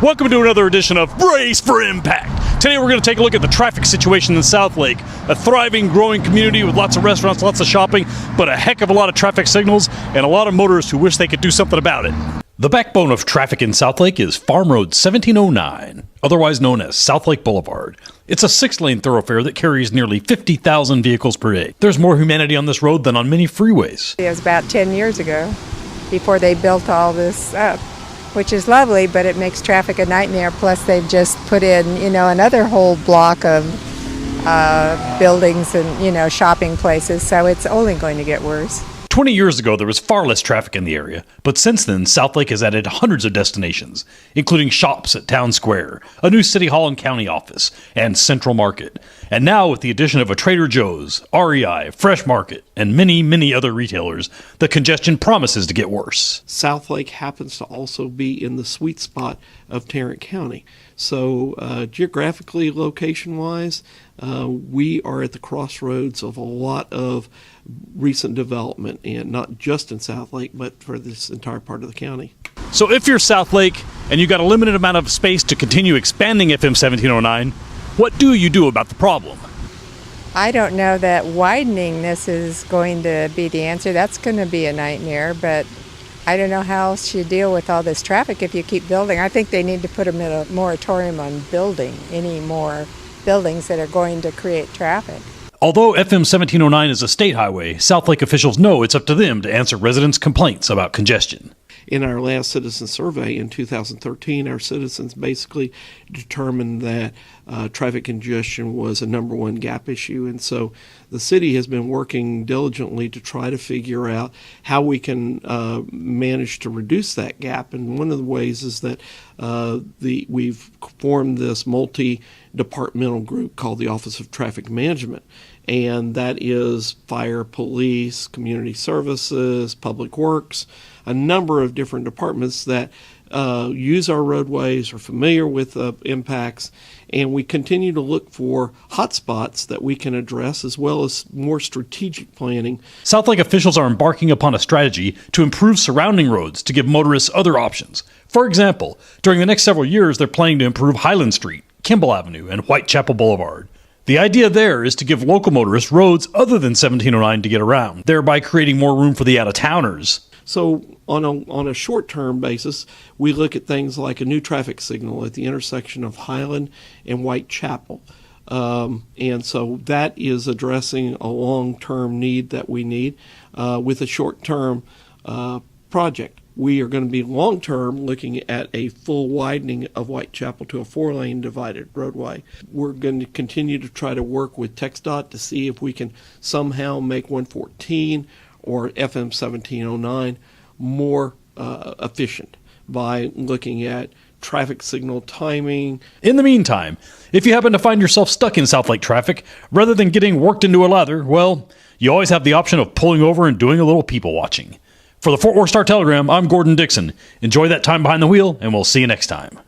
Welcome to another edition of Brace for Impact. Today we're going to take a look at the traffic situation in Southlake, a thriving, growing community with lots of restaurants, lots of shopping, but a heck of a lot of traffic signals and a lot of motorists who wish they could do something about it. The backbone of traffic in Southlake is Farm Road 1709, otherwise known as Southlake Boulevard. It's a 6-lane thoroughfare that carries nearly 50,000 vehicles per day. There's more humanity on this road than on many freeways. It was about 10 years ago before they built all this up, which is lovely, but it makes traffic a nightmare. Plus, they've just put in, another whole block of buildings and, shopping places, so it's only going to get worse. 20 years ago, there was far less traffic in the area, but since then, Southlake has added hundreds of destinations, including shops at Town Square, a new city hall and county office, and Central Market. And now, with the addition of a Trader Joe's, REI, Fresh Market, and many, many other retailers, the congestion promises to get worse. Southlake happens to also be in the sweet spot of Tarrant County. So geographically, location-wise, we are at the crossroads of a lot of recent development, and not just in Southlake, but for this entire part of the county. So if you're Southlake and you've got a limited amount of space to continue expanding FM 1709, what do you do about the problem? I don't know that widening this is going to be the answer. That's going to be a nightmare, but I don't know how else you deal with all this traffic if you keep building. I think they need to put a moratorium on building any more buildings that are going to create traffic. Although FM 1709 is a state highway, Southlake officials know it's up to them to answer residents' complaints about congestion. In our last citizen survey in 2013, our citizens basically determined that traffic congestion was a number one gap issue. And so the city has been working diligently to try to figure out how we can manage to reduce that gap. And one of the ways is that we've formed this multi-departmental group called the Office of Traffic Management. And that is fire, police, community services, public works, a number of different departments that use our roadways, are familiar with impacts, and we continue to look for hotspots that we can address, as well as more strategic planning. Southlake officials are embarking upon a strategy to improve surrounding roads to give motorists other options. For example, during the next several years, they're planning to improve Highland Street, Kimball Avenue, and Whitechapel Boulevard. The idea there is to give local motorists roads other than 1709 to get around, thereby creating more room for the out-of-towners. So on a short-term basis, we look at things like a new traffic signal at the intersection of Highland and Whitechapel. And so that is addressing a long-term need that we need with a short-term project. We are going to be long-term looking at a full widening of Whitechapel to a 4-lane divided roadway. We're going to continue to try to work with TxDOT to see if we can somehow make 114 or FM 1709 more efficient by looking at traffic signal timing. In the meantime, if you happen to find yourself stuck in Southlake traffic, rather than getting worked into a lather, well, you always have the option of pulling over and doing a little people watching. For the Fort Worth Star-Telegram, I'm Gordon Dixon. Enjoy that time behind the wheel, and we'll see you next time.